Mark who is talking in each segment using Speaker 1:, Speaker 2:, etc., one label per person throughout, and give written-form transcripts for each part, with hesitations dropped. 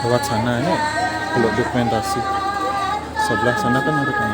Speaker 1: Lewat sana ini kalau dokumentasi sebelah sana kan ada kan.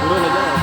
Speaker 2: Turun aja.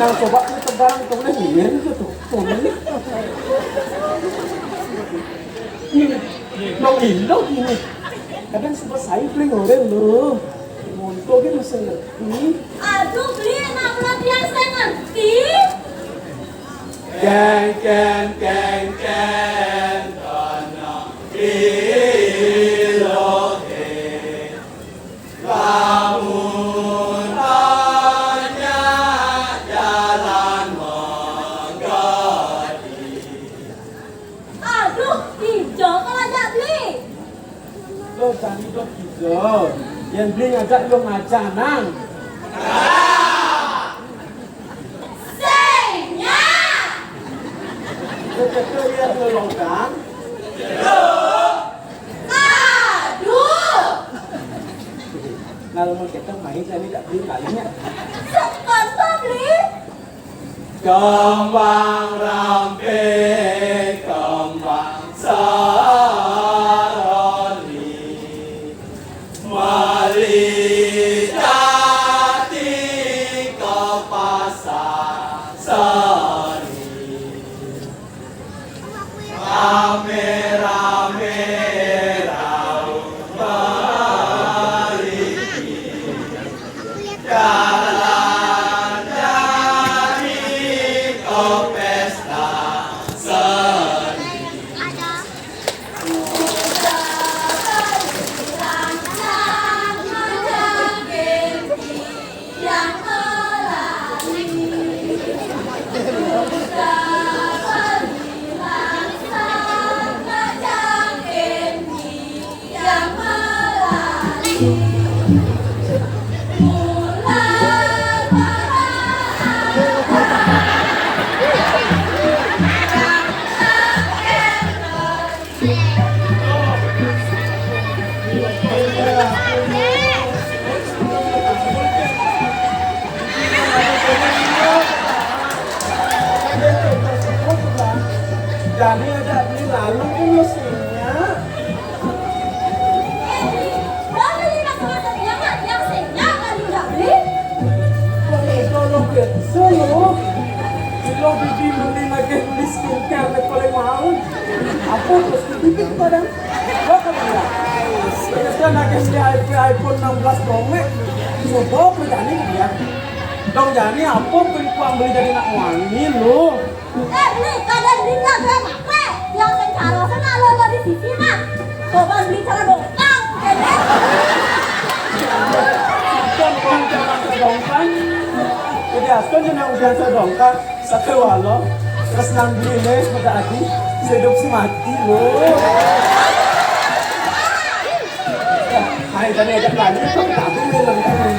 Speaker 2: Nang coba itu barang itu boleh nih itu tuh. Dong ini. Kadang selesai beli orang lo. Monto kan masih ngerti.
Speaker 3: Aduh, beli enak banget yang saya ngerti.
Speaker 2: Tanah Ilohe, lamun hanya jalan menggadi.
Speaker 3: Aduh, hijau kalau ajak beli.
Speaker 2: Lo tadi lo hijau, yang beli ngajak lo ngajak nang. Kita lihat longkang.
Speaker 3: Aduh,
Speaker 2: Kalau mau kita main saya tidak beli kalinya.
Speaker 3: cepat beli.
Speaker 2: Kembang rampe, kembang saroni, melintasi ke pasar seni. Rame-rame raung meliti, jalan dari ke pesta seni.
Speaker 3: Yang melati, yang melati.
Speaker 2: Jadi ada beli lalu musimnya. Boleh tolong biasa lo. Kalau bibi beli lagi beli skincare yang paling mahal. Apa terus bibi padang? Berapa dia? Sekarang lagi si iPhone 16 Pro Max. Coba berani dia. Dong jadi apa beli kuang beli jadi nak wangi lo?
Speaker 3: Beli kadang beli nggak gue pakai. Yang secara sana lo di sisi mah. Coba beli cara dongkang, kayaknya.
Speaker 2: Dongkang jangan sedongkang. Jadi asal jangan udah sedongkang. Satu walo. Terus nang beli nih pada lagi. Hidup si mati lo. Hai tadi ajak lagi tapi tak beli lengkap.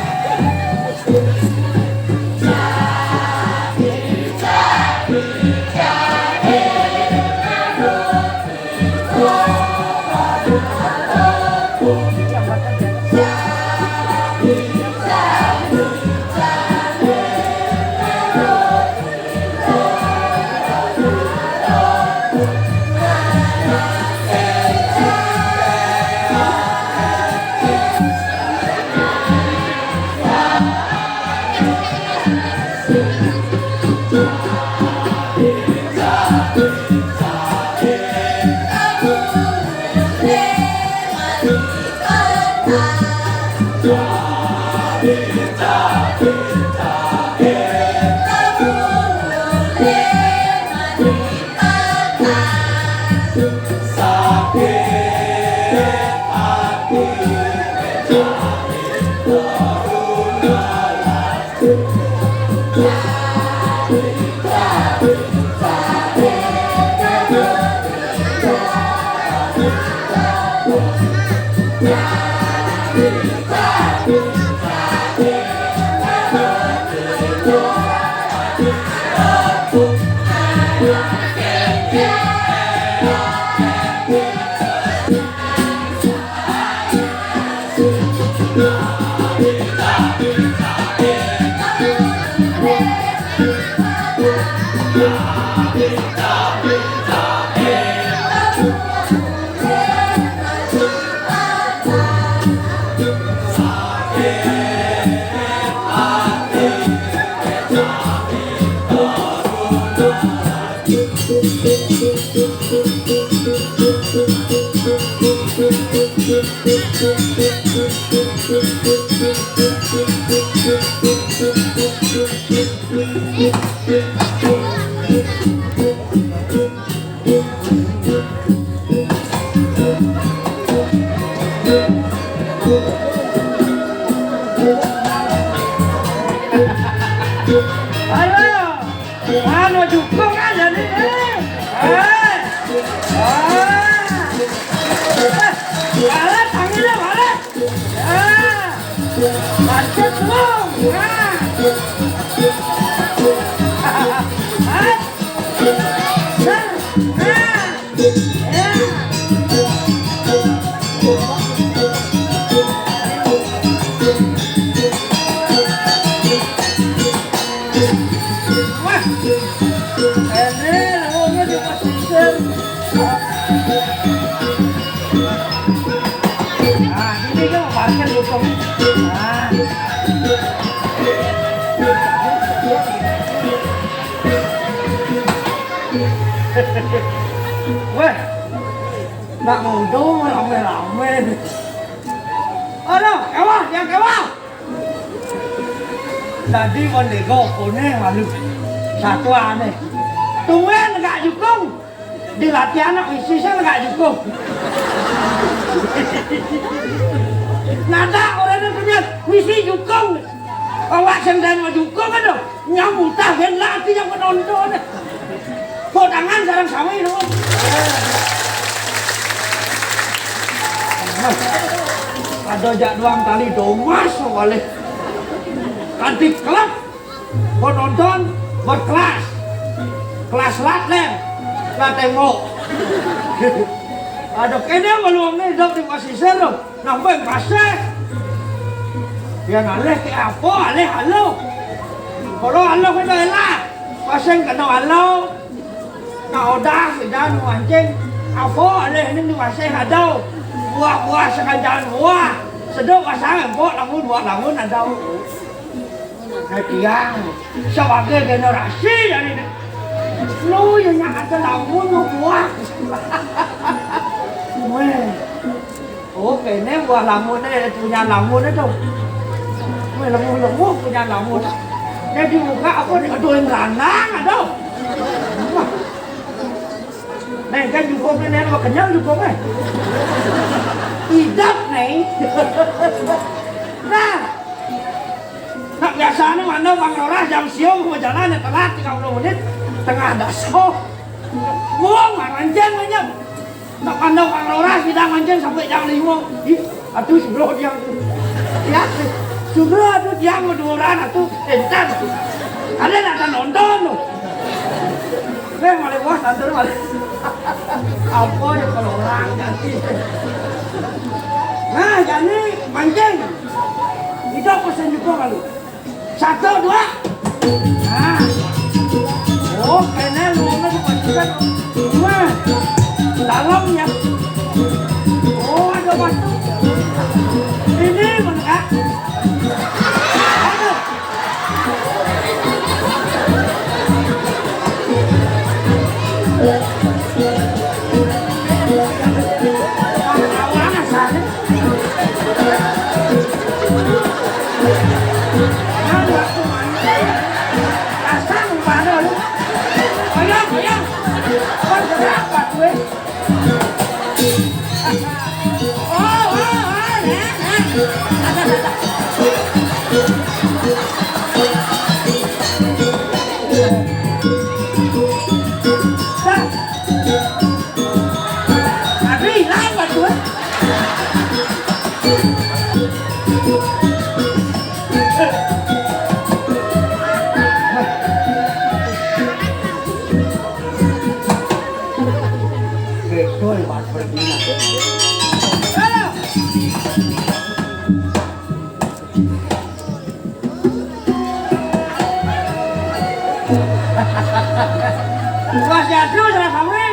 Speaker 3: Yeah.
Speaker 2: Ano dukung aja nih. Balet tangannya balet. Macet semua. Weh, nak ngudung rame-rame. Aduh, kewah, yang kewah. Tadi mendego kuning lalu satu aneh. Tungguin nggak dukung. Di latihan sisa nggak dukung. Nada orang punya misi dukung. Awak sendiri mau dukung kan dong? Nyamutah kan latih yang menonton. Podangan sarang sawi dong. Ada jak doang tali domas boleh. Kanti klub penonton berkelas. Kelas latler, tengok. Ada kene belum nih dok di pasir dong. Nampak pasir. Yang aleh ke apa? Aleh halo. Kalau halo kena elah. Pasir kena halo. Kau dah sedang mancing. Apa aleh ni pasir hadau. Buah-buah sekadar buah. Sedok pasang empok lamun buat lamun ada. Tiang sebagai generasi dari lu yang ada lamun buah. Oke, ini buah lamun ini punya lamun itu. Lamun punya lamun. Jadi buka aku diaduin ranang ada. Nih kan juga ini apa kenyang juga kan? Tidak nih. Nah, nak biasanya mana Bang Lora jam siang mau jalan telat 30 menit tengah daso. Buang mancing aja. Nak pandang Bang Lora sidang mancing sampai jam 5. Ih, atuh sebelum dia. Ya, sebelum atuh dia meduran atuh entar. Ada nak nonton loh. Malah bos nonton malah. Apa ya kalau orang ganti. Nah, jadi mancing. Itu pesen juga kalau. 1, 2. Nah. Oh, kayaknya luangnya dipastikan. Wah. Dalamnya. Oh, ada batu. Ini mana? Aduh. Masih ada salah kami.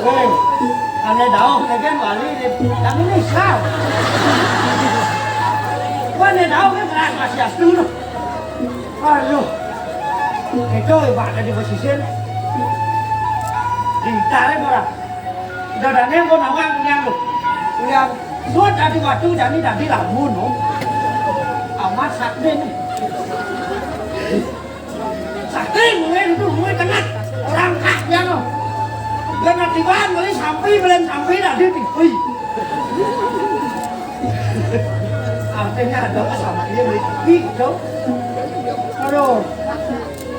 Speaker 2: Woi, ane daun kan wali kami ni Islam. Ane daun kan masih ada tu. Aduh, itu ibadah di pesisir. Di tarik orang. Dadane pun awang punya tu. yang suat dari waktu jadi lamun no. Amat sakti nih. Sakti mulai tengah orang kaknya no. Dan nanti ban mulai sampai dah dia tipi. Artinya ada sama dia mulai tipi tu. Aduh,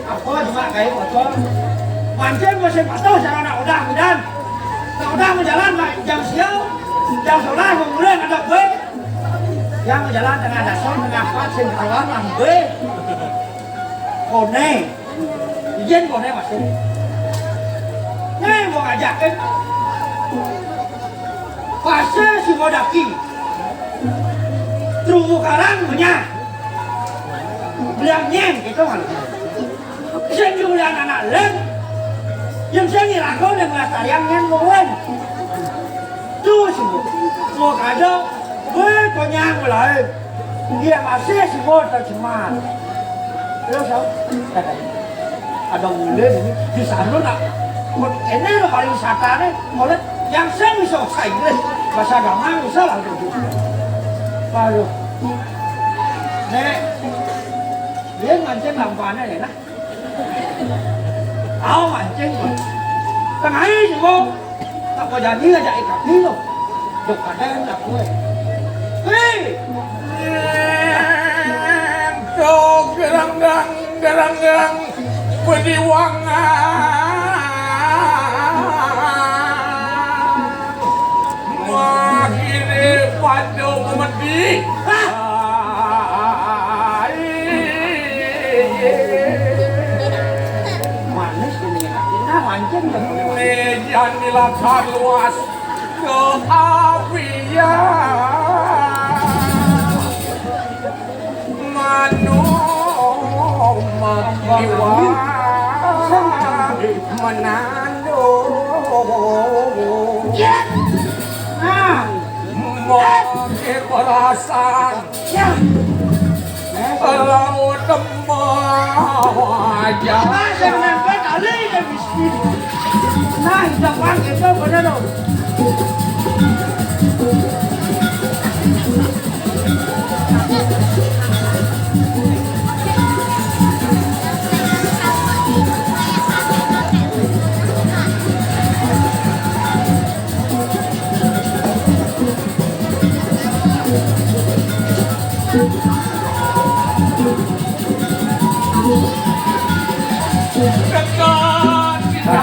Speaker 2: apa cuma kayak apa? Mancing masih patuh cara nak udah dan. Udah berjalan jam siang, jam sholat kemudian ada B yang berjalan tengah dasar tengah pasir kawan yang B kone izin kone masih ini mau ngajakin pasir si modaki terumbu karang punya bilang nyeng gitu kan saya juga anak leng yang saya ngirakan yang melestarian yang ngomong itu semua mau kadang gue konyang mulai dia masih semua tercemar terus sao ada mulai ini di sana nak ini lo pariwisata nih oleh yang saya bisa Inggris bahasa agama bisa lah itu baru nek dia mancing lampannya ya nah áo mancing mà cái máy gì vô tao có giờ đi là chạy cả tí rồi được cả đêm là quê
Speaker 4: Kau gerang-gerang berdiwangan Makini pada mati
Speaker 2: manis ini kita mancing
Speaker 4: Jangan dilakar luas keapian Manu makiwan menando Maki perasaan laut demam wajah
Speaker 2: jangan kali dan miskin nah jangan kita benar dong
Speaker 4: dekat kita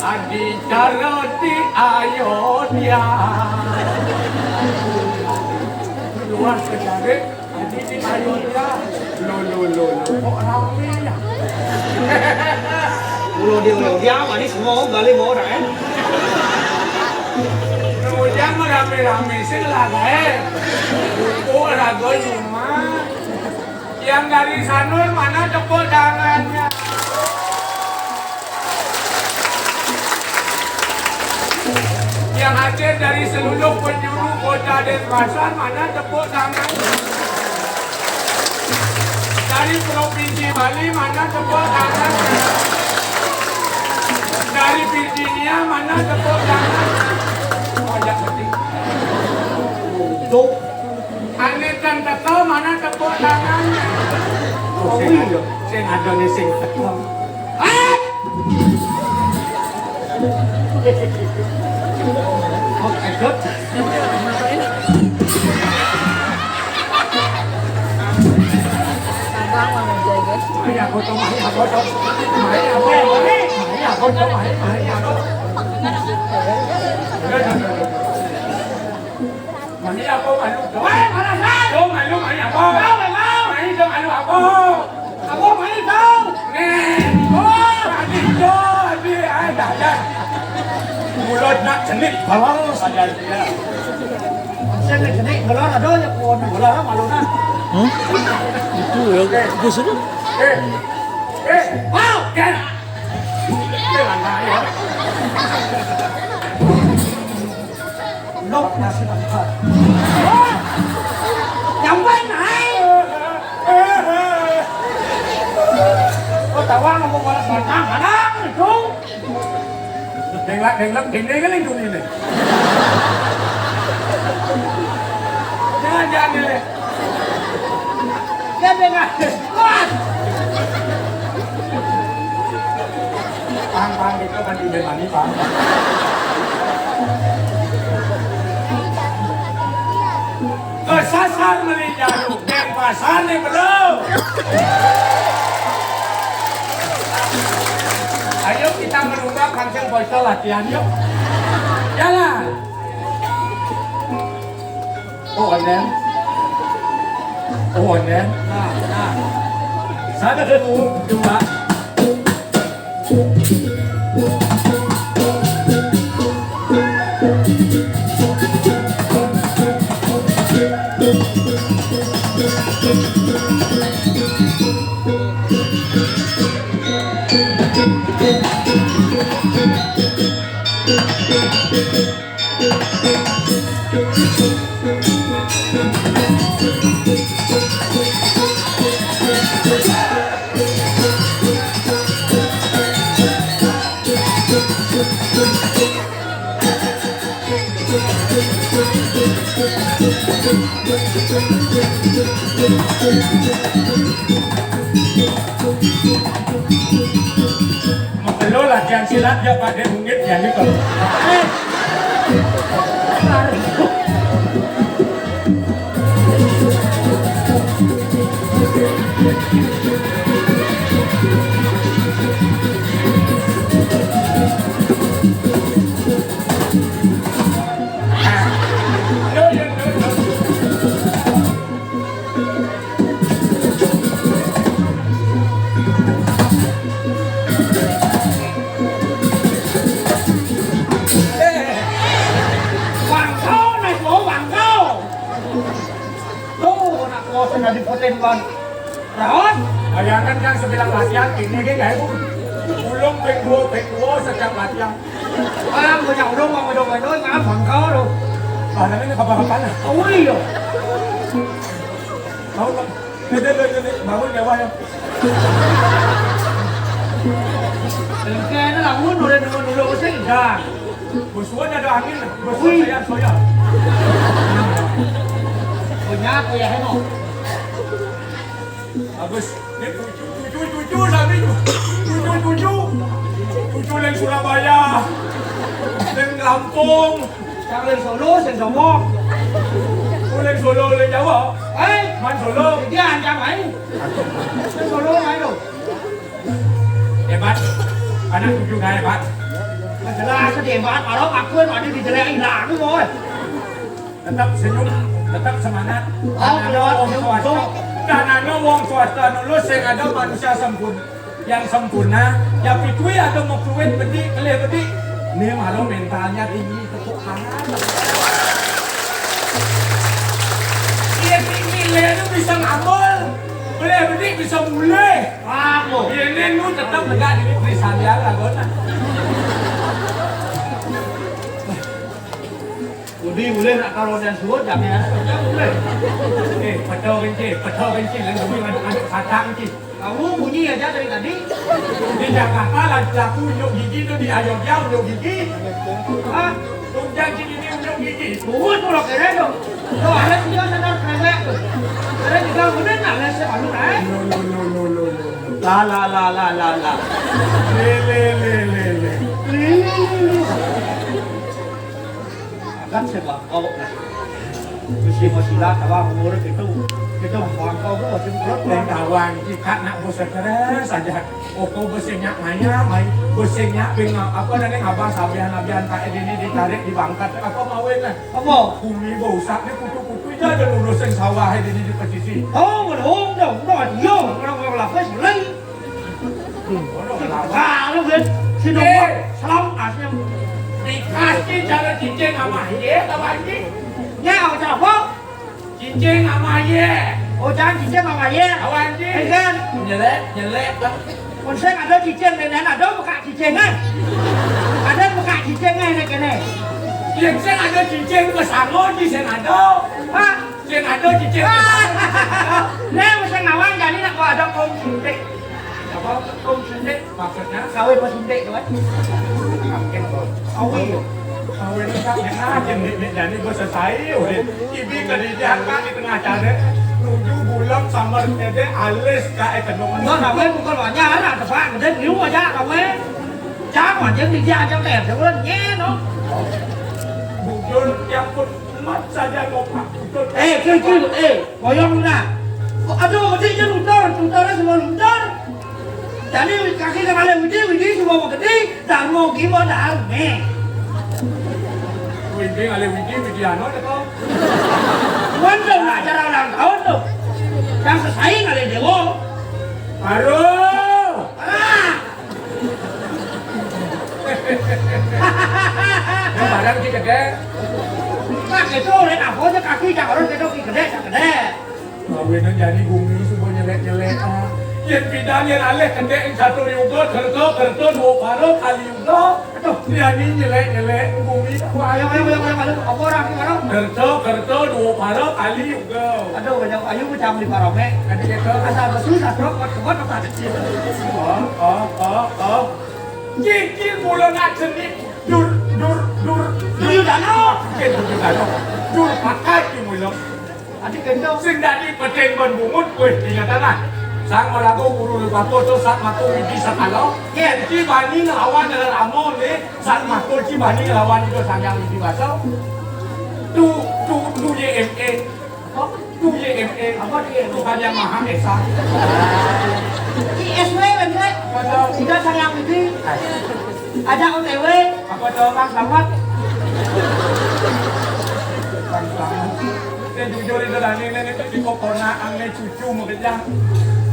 Speaker 4: Adi Daroti Ayodhya luar sekali Adi di Ayodhya lo kok rame ya
Speaker 2: ulo dia manis mau gali mau dah
Speaker 4: Jangan rame-rame sih lah oh rago cuma yang dari Sanur mana tepuk tangannya yang hadir dari seluruh penjuru kota Denpasar mana tepuk tangan dari provinsi Bali mana tepuk tangan dari Virginia mana tepuk tangan wajah sedih Ane dan Tekel mana tepuk tangannya sing ada nih sing Tekel
Speaker 2: oke good
Speaker 4: Maya foto Mày apa malu? Weh, mana sih? Lo malu apa? Tahu memang. Mày itu malu apa? Aku malu tahu. Nih, ada. Mulut nak jenik bawang saja dia.
Speaker 2: saya nak jenik kalau ada yang pun kalau malu nak
Speaker 1: Itu ya, gue sudah.
Speaker 4: Wow, kan? Jangan ya.
Speaker 2: Lốc là sẽ bằng thật nhắm vai này
Speaker 4: tawang ngomong balas batang, kadang itu. Deng kan itu ini. Jangan deh. Jangan. Kuat. Pang itu kan di mana pang. Kesasar melijalu, yang pasar nih belum. Ayo kita merubah kancing bocor latihan yuk. Jalan. Oh onen. Nah. Satu, dua. Lo latihan silat ya pakai mungkin ya gitu. Di Potemban. Rawat, bayangkan yang sebilang latihan ini kayak bu, ulung pengduo setiap latihan. Mau nhậu đâu mà mày nói ngã phẳng khó đâu. Bà nói cái apa lah. Ôi yo. Mau ini, bangun ya wah. Kayak nó làm muốn rồi nó sẽ ra. Buổi xuống ada angin, buổi xuống saya. Punya apa ya heno? Bagus. Ini tujuh lagi tujuh yang Surabaya, yang Lampung, yang Solo, yang Lombok, yang Solo, yang Jawa. Man Solo. Dia ancam aja. Yang Solo aja lo. Hebat. Anak tujuh nggak hebat. Jelas hebat. Kalau aku ada di jalan hilang semua. Tetap senyum, tetap semangat. Karena wong swasta lulus yang ada manusia sempurna, yang sempurna, ya pitui ada mau fluid bedi, kelih bedi, ini malu mentalnya tinggi, tepuk tangan. Dia tinggi, itu bisa ngabul, kelih bedi bisa mulai. Kamu, ini lu tetap tegak di tulisan dia lah, gona. Boleh nak kalau dan suruh jangan boleh. Petau kencing, lalu kami ada kacang kencing. Kamu bunyi aja dari tadi. Di Jakarta laku unjuk gigi tu di Ayogya unjuk gigi. Ah, tunjang gigi ni unjuk gigi. Buat pula keren dong. Kalau ada tiga sadar keren tu. Keren juga benar nak nasi alu naik. La. Le. Rất sẽ là câu này, tôi xin một xin lát,แต่ว่าผมรู้kita hoàng câu rất là chính rất lên đào hoàng thì khác nặng bớt sạch ra, sạch ra, câu bớt sạch nhạc mày bớt sạch nhạc bên apa nanti ngapa sabian kayak ini ditarik dibangkat, apa mau ini? Apa? Bumi bosak ni kutu aja ada lurus yang sawah ini di posisi. Oh, betul dong, yo, orang là phải xử lý. Kalau kan, si nomor salam asnya. Dikasih cara cincin sama ye, apa ini? Ya, apa? Cincin sama ye. Oh, jangan cincin sama ye. Apa ini? Kan? Nyelek kan? Konsep ada cincin, dan ada buka cincin kan? Ada buka cincin kan ini kene? Cincin ada cincin kesangon di sen ada. Hah? Sen ada cincin kesangon. Nah, masa ngawang jadi nak ada kong cincin. Apa Kum Sundek maksudnya
Speaker 5: kawin sama Sundek tuh kan.
Speaker 4: Awi. Awi itu kan enak jadi gue selesai udah. Ibi kerjaan kan di tengah cara. Nuju bulan samar tete alis kayak kenong.
Speaker 5: Nó là với một con loại nha là tập phá mình đến yếu mà nha là với cháu mà những đi ra trong đẹp thì lên nhé nó.
Speaker 4: Bujur yang pun mat saja ngopak.
Speaker 5: Ê ê bỏ vô luôn nè. Aduh mesti je luntar dah semua luntar. Jadi kaki kan ada widi semua mau gede, dah mau gimana dah meh.
Speaker 4: Widi ale widi ano tu.
Speaker 5: Mantap lah cara ulang tahun tu. Yang sesaing ada dewa.
Speaker 4: Aduh.
Speaker 5: Ah.
Speaker 4: Yang badan kita gede.
Speaker 5: Kaki tu le nak boleh kaki jangan orang kita gede.
Speaker 4: Kawin jadi bumi semua nyelek yang bidan yang alih kendek yang satu juga kerto dua paro kali juga. Aduh, dia ni nyelek bumi.
Speaker 5: Ayo apa orang ni orang?
Speaker 4: Kerto dua paro kali juga.
Speaker 5: Aduh banyak ayu macam di parome.
Speaker 4: Ada kita
Speaker 5: Asal betul asal kuat tak kecil.
Speaker 4: Kikir bulan nak seni dur.
Speaker 5: Dur danau.
Speaker 4: Dur pakai ki mulo.
Speaker 5: Adik kentau.
Speaker 4: Sing dadi peteng ban bungut kowe ingatan lah. Sang malago guru lepato to sak matu widi sakalo. Yen ki bani lawan dalam amon ni sak matu ki bani lawan itu sanjang widi baso. Tu YMA. Tu YMA. Apa dia? Tu Yang Maha Esa.
Speaker 5: ISW bener. Tidak sayang ini. Ada OTW.
Speaker 4: Apa tu Bang Selamat? Bang Selamat. Dia jujur itu dah ni di kokona angne cucu mengejar.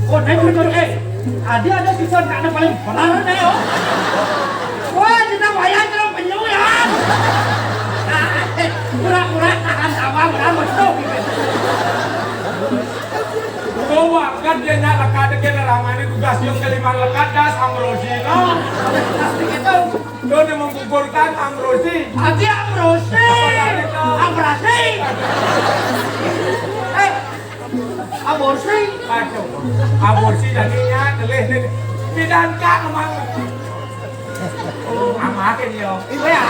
Speaker 5: Oh, naik betul ada siswa tak ada paling benar ni oh. Wah, kita bayar terus penyuyan. Pura-pura tahan awam betul.
Speaker 4: Bawa kan dia nak lekat dekat ramai ni tugas yang kelima lekat das Amrosi no.
Speaker 5: Pasti itu.
Speaker 4: Dia ni menggugurkan Amrosi.
Speaker 5: Adi Amrosi. Aborsi.
Speaker 4: Macam aborsi jadinya telih ni bidan kak memang. Amak ke dia.
Speaker 5: Ibu ya.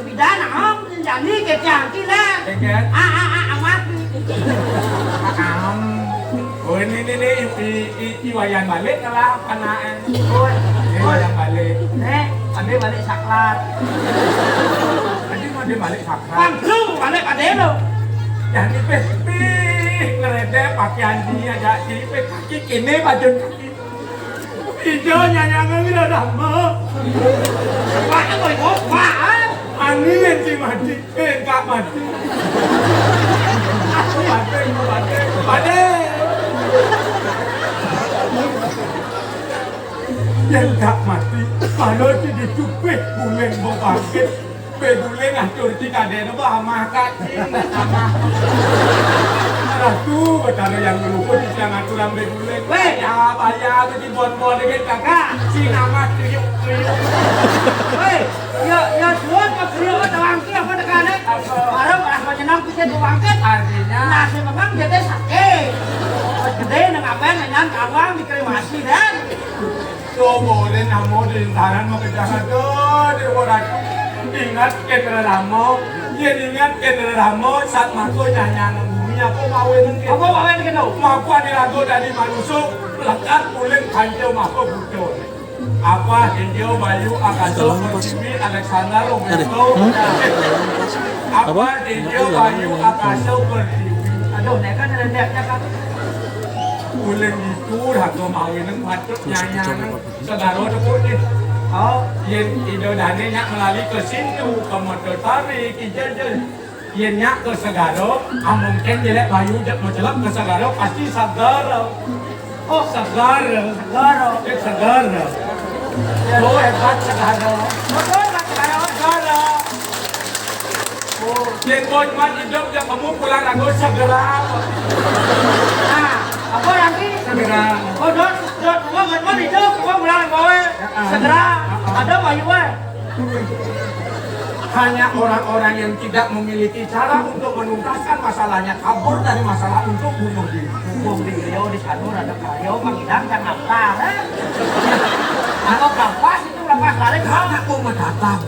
Speaker 5: Bidan am jadi kecang kila.
Speaker 4: Keket.
Speaker 5: Amat.
Speaker 4: Oh ini iwayan balik kalau panaan. Iwayan balik.
Speaker 5: Ade balik saklar.
Speaker 4: Adi mau dia balik sakral.
Speaker 5: Panggung balik ade lo.
Speaker 4: Jadi peh ngerede pakaian dia jadi peh kaki kene baju kaki. Hijau nyanyangan ni dah lama.
Speaker 5: Wah, kau ikut wah.
Speaker 4: Ani yang si mati, enggak mati. Mati. Yang tak mati, kalau tidak cukup bulan berbangkit, bulan atur kita ada apa amah kacing, amah. Ratu betara yang meluput yang aturan bulan. Weh, ya bayar tu bon dengan kakak, si nama kriuk.
Speaker 5: Weh, ya suat ke kriuk ke wangki apa dekane? Barang orang menyenang kita ke wangkit.
Speaker 4: Artinya,
Speaker 5: nasi memang jadi sakit. Gede nang apa nang kawang dikremasi dan.
Speaker 4: so boleh namo di taran mau kejangan tu di orang ingat kendera ramo, dia ingat kendera ramo saat masuk nyanyi bumi aku mau ini.
Speaker 5: Apa mawen keno?
Speaker 4: Mau ada lagu dari manusia lekat pulen panjau mau butuh. Apa Hindio Bayu Akaso Pertiwi Alexander Roberto. Apa Hindio Bayu Akaso Pertiwi.
Speaker 5: Aduh, nek kan ada deknya kan.
Speaker 4: Pulen itu harga mau ini patut nyanyi segala tu ni.
Speaker 5: Oh,
Speaker 4: Yen ido dane nyak melalui ke situ ke motor tarik kijel yen nyak ke Segaro mungkin jelek bayu jak mencelap ke Segaro pasti Segaro oh Segaro Segaro oh hebat Segaro
Speaker 5: betul kan sekarang.
Speaker 4: Segaro oh yen boy man hidup jak kamu pulang ragu segera
Speaker 5: Nah, apa lagi?
Speaker 4: segera
Speaker 5: Oh, dot man itu, gua pulang boy. Segera ada bayu we.
Speaker 4: Hanya orang-orang yang tidak memiliki cara untuk menuntaskan masalahnya kabur dari masalah untuk bunuh diri.
Speaker 5: Buông đi Rio di sana ada kayo mengidam dan apa? Kalau kapas itu lepas lari kau.
Speaker 4: Aku mendatang,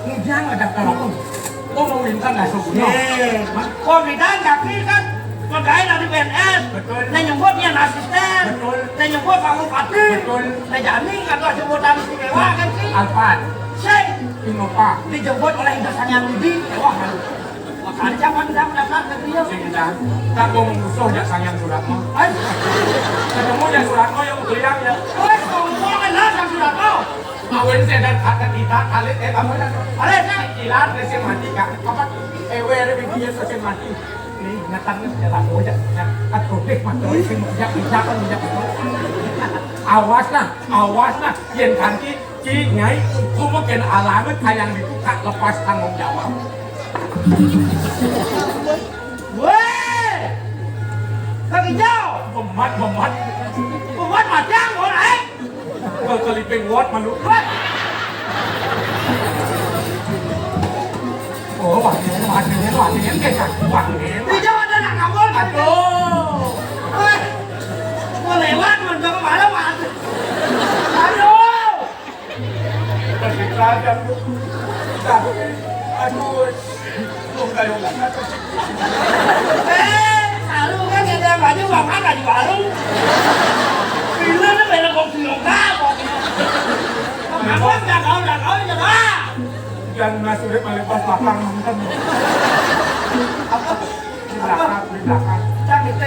Speaker 4: kemudian ada kalau mau minta nggak sebuah.
Speaker 5: Pemerintahan kaki kan pegawai dari PNS.
Speaker 4: Betul.
Speaker 5: Nah nyebutnya asisten.
Speaker 4: Betul.
Speaker 5: Nah nyebut Pak Bupati.
Speaker 4: Betul.
Speaker 5: Nah Jani atau sebutan istimewa kan sih.
Speaker 4: Alpan,
Speaker 5: Saya
Speaker 4: Innova,
Speaker 5: dijemput oleh Indonesia yang Budi. Wah, makanya siapa tidak mendaftar ke dia?
Speaker 4: sehingga tak mau mengusung ya sayang Suratmo.
Speaker 5: Eh,
Speaker 4: Ketemu ya Suratmo yang beliau ya.
Speaker 5: wes ngomong lah yang sudah tahu.
Speaker 4: Mawin saya dan kata kita kali kamu dan
Speaker 5: Ale saya
Speaker 4: kilat resen mati kak apa ewer begini resen mati nih ngatang jalan aja ya atau deh materi sing bijak kan bijak awas nah yen kanti ci nyai hukum mungkin alamat yang dibuka lepas tanggung jawab.
Speaker 5: weh, kaki jauh,
Speaker 4: Memat
Speaker 5: buat macam orang.
Speaker 4: keliping wot malu. Oh wah ini kayak wah ini.
Speaker 5: Di Jawa ada anak kamu kan?
Speaker 4: Aduh.
Speaker 5: Weh, mau lewat mana kemana mas? Aduh,
Speaker 4: Berbicara bu, aduh, enggak.
Speaker 5: selalu kan ada baju bapak nggak di warung. Bila ni bela kau siung kau. Kamu dah kau je lah.
Speaker 4: Jangan masuk di melepas belakang nonton. Di belakang.
Speaker 5: Cakap kita.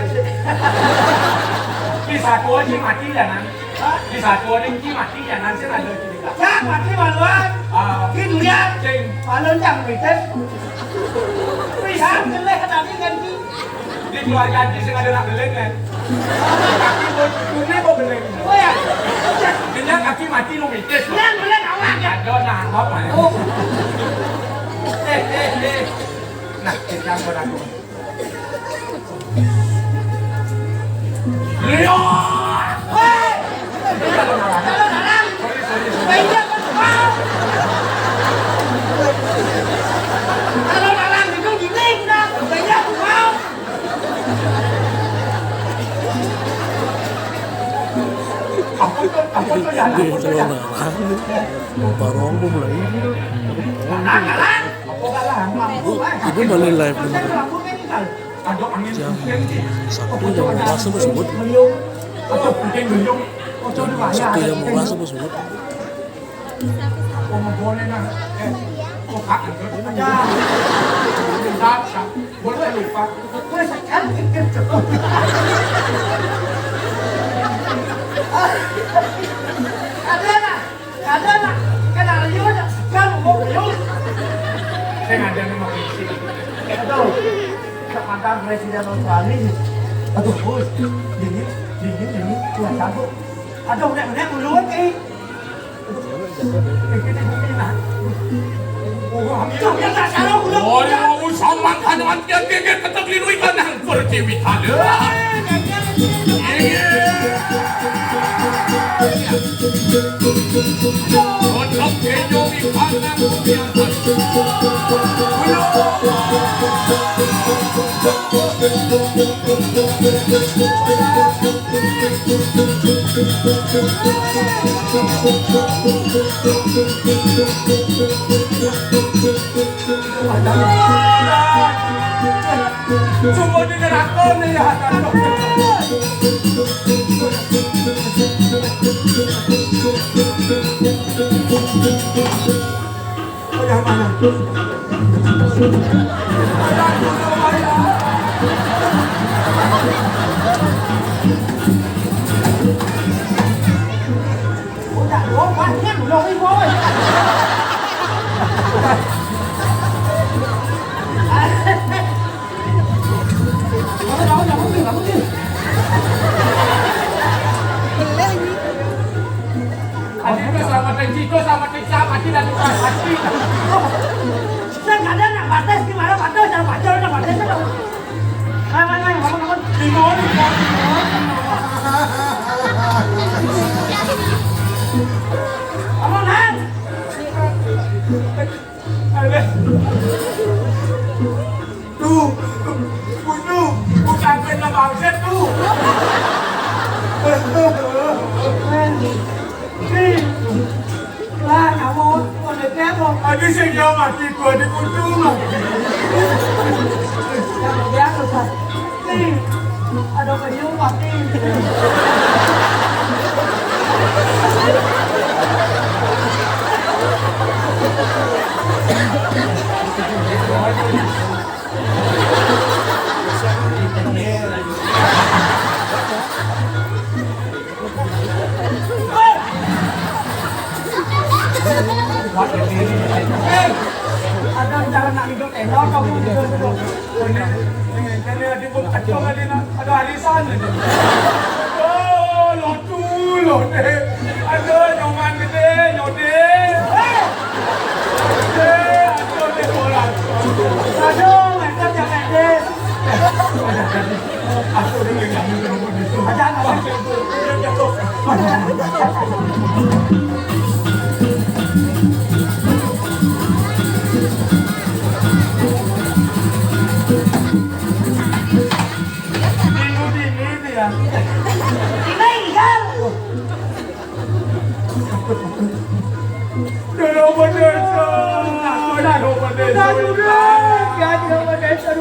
Speaker 4: Bisa tua cing mati jangan. Bisa tua cing mati jangan sih ada di belakang.
Speaker 5: Cak mati maluan. Kita lihat.
Speaker 4: Cing,
Speaker 5: Maluan jangan kita. Bisa kelih kata ni kan ni.
Speaker 4: di keluarga cing sing ada nak beleng kan. Kaki bunyi kok beleng.
Speaker 5: Oh ya.
Speaker 4: Dia kaki mati lu mitis.
Speaker 5: Lihat boleh awak ya.
Speaker 4: Ada nah apa ya?
Speaker 5: Oh.
Speaker 4: Nah, kita beraku. Leo!
Speaker 5: Hei. Kalau dalam. Baiknya kau. Kalau dalam itu gini dah. Baiknya kau.
Speaker 4: Apa tu yang
Speaker 1: Dia kalau marah nih, barong pun lagi.
Speaker 5: Dalam.
Speaker 1: Ibu balik live dulu.
Speaker 4: ada angin
Speaker 1: Jam
Speaker 4: puting.
Speaker 1: Sabtu jam berapa sebut?
Speaker 4: Atau puting beliung.
Speaker 1: Sabtu jam berapa sebut?
Speaker 4: Kau mau boleh nak? Kau kak itu. Tak. Boleh lupa.
Speaker 5: Boleh sekarang kita cukup. Ada nak. Kan ada juga. Kan mau beliau.
Speaker 4: Saya ada ni mau isi.
Speaker 5: Aduh, mantan Presiden Australia. Aduh, bos, dingin, tuh satu. Aduh, nek duluan ki. Itu yang tak salah udah.
Speaker 4: Oh, dia mau sama kan dia ketak linui kan yang pertiwi ada. Otak kejo ikan yang biasa. Cuma di neraka ni ya.
Speaker 5: Udah, gua banyak belum ini boy.
Speaker 4: Sama Tejito, sama Teca, mati dan mati.
Speaker 5: Saya nggak ada nak batas gimana batas jangan baca udah batas kan. Mana kamu
Speaker 4: Limon.
Speaker 5: kamu nan.
Speaker 4: Tuh, bukan benar bangsa tuh.
Speaker 2: Lah, kamu udah tembok.
Speaker 4: Ada saya mati gua di kunjungan.
Speaker 2: Yang biasa, Pak. Nih, ada penyu mati. Ada cara nak hidup enak, kamu hidup.
Speaker 4: Ini ada pun kacau ada arisan. Oh, lotu, lote. Ada nyoman gede, nyode. Ada de bola.
Speaker 2: Aduh, mereka yang gede.
Speaker 4: Aku dah ingat nombor itu.
Speaker 2: Ada apa?
Speaker 4: Ini dia. Dalam desa.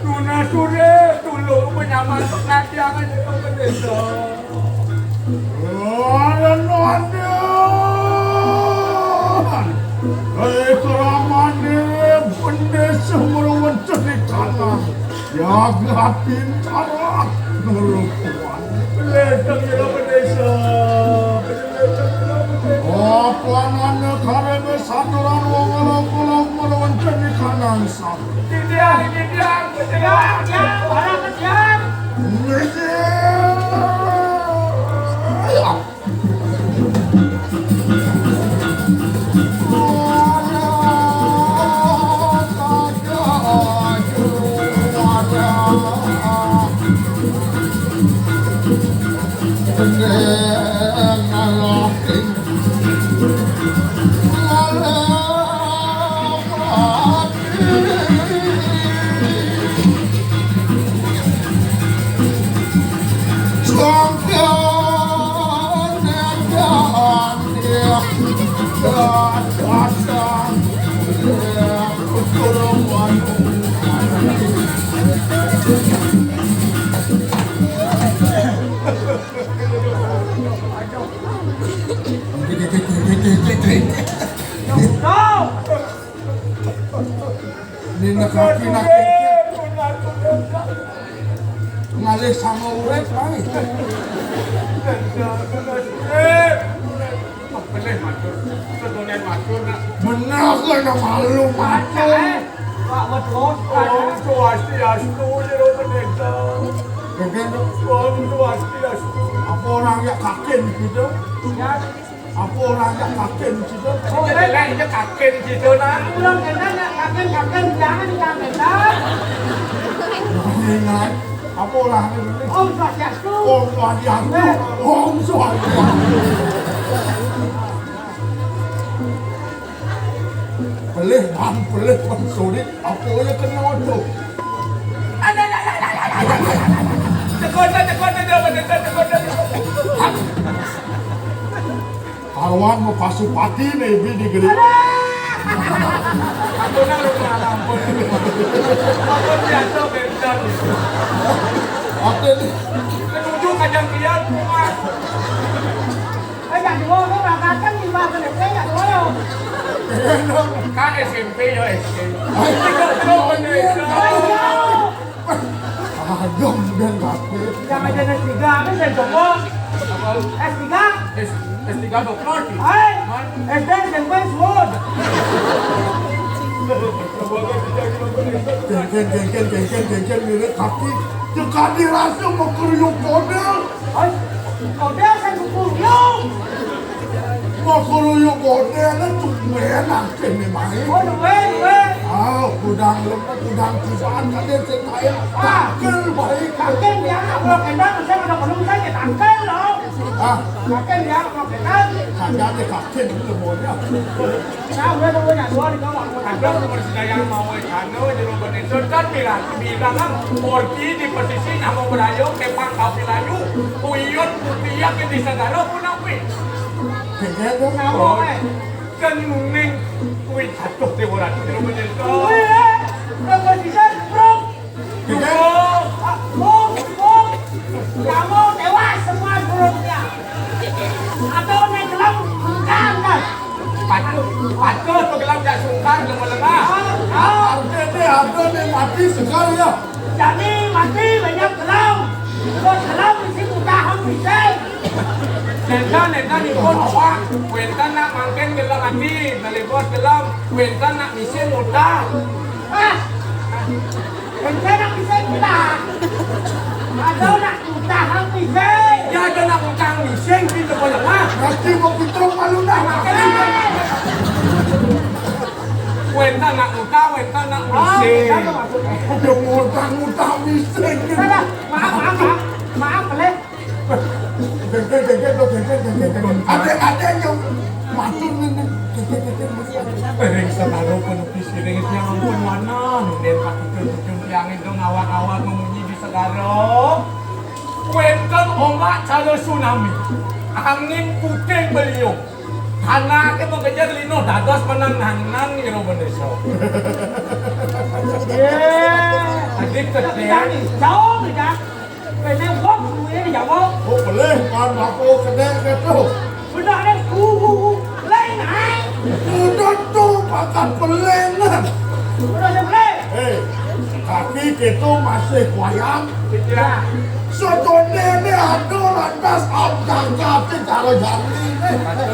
Speaker 4: Tuna sure, tolong menyelamatkan jangan dalam desa.
Speaker 6: Pendesa merawat ceritalah, jaga pintar, nolong kuat.
Speaker 4: Belakang dalam desa.
Speaker 6: Apaan negara besaturan wong orang merawat ceritalah sah. Nina kaki nak ngalih sama urep baik. Benar kena malu macam.
Speaker 2: Pak betul.
Speaker 6: Apa orang yang kakin gitu? Apa orang yang kakin gitu?
Speaker 2: Oh,
Speaker 4: Lainnya kakek gitu nak.
Speaker 2: pulang kena nak kakek jangan jangan.
Speaker 6: Ingat apa orang ini?
Speaker 2: Om Swastiastu.
Speaker 6: Om Swastiastu. Om Swastiastu. Pelih ban sulit. Apa yang kena tu? Arwan mau pasupati maybe di gede.
Speaker 4: Aku nak rumah ampun. Aku biasa berdar.
Speaker 6: Apa ni?
Speaker 4: Menuju kajang kian rumah.
Speaker 2: Yang dua tu rakan di mana ni? Yang dua.
Speaker 4: Kan SMP ya SD. Itu benda.
Speaker 6: Adem dan kaki.
Speaker 2: Yang ada S3 ni saya coba. S3.
Speaker 4: S3 doktor sih.
Speaker 2: Hai. SD sampai semua.
Speaker 6: Gengkel mirip kaki. Dekat dirasa mau kriuk model.
Speaker 2: Hai. Kau dia saya kumpul.
Speaker 6: Mau kriuk model tu enak ni mai.
Speaker 2: Oh, weh.
Speaker 6: Kudang lemah, kudang cibaan, kalian sekaya takel baik.
Speaker 5: Kakek dia kalau kendang saya udah belum saya tangkel loh. Kakek dia kalau kendang.
Speaker 6: Kagak ada kakek itu semuanya.
Speaker 5: Nah udah punya dua di bawah.
Speaker 4: Ada persidayang mau ikano di rumah itu kan bilang kan Porki di posisi nama berayu ke pangkal bilayu Uyun putiak di segala pun api
Speaker 6: Kayaknya tuh.
Speaker 5: Ngomong
Speaker 4: kan neng kuih jatuh di rumah itu
Speaker 5: Udah bisa bro. Bung, kamu tewas semua burungnya. Atau naik gelam kan?
Speaker 4: Patut penggelam tak sungkan lemah-lemah
Speaker 6: Ada nih mati sekali ya.
Speaker 5: Jadi mati banyak gelam. Kalau gelam di situ tahan bisa.
Speaker 4: Neta di pun awak Wentan nak mangken gelam mati Nalibos gelam Wentan nak misi muda
Speaker 5: Rencana bisa kita. Ada nak tahan bisa.
Speaker 4: Ya ada nak utang misi Pintu lemah
Speaker 6: Nanti mau kita malu nak.
Speaker 4: Wentan nak utang Wentan nak misi
Speaker 6: Dia ngutang miseng.
Speaker 5: Maaf boleh.
Speaker 6: Ada yang mati ini.
Speaker 4: Pereng selalu penuh pikiran itu yang ampun mana Nunden pakai tujuh yang itu ngawak-ngawak memunyi di segara Wentan ombak cara tsunami Angin puting beliung Tanah ke mengejar lino dados menang-nang di Indonesia Adik kecil
Speaker 5: Jauh tidak. Kena wong ini jauh.
Speaker 6: Oh boleh, kan aku kena gitu.
Speaker 5: Benar ada lain hai.
Speaker 6: Udah tuh makan pelengan.
Speaker 5: Udah boleh.
Speaker 6: Kaki kita masih wayang.
Speaker 4: Ya
Speaker 6: Soto ini ada lantas abang kaki cara jani.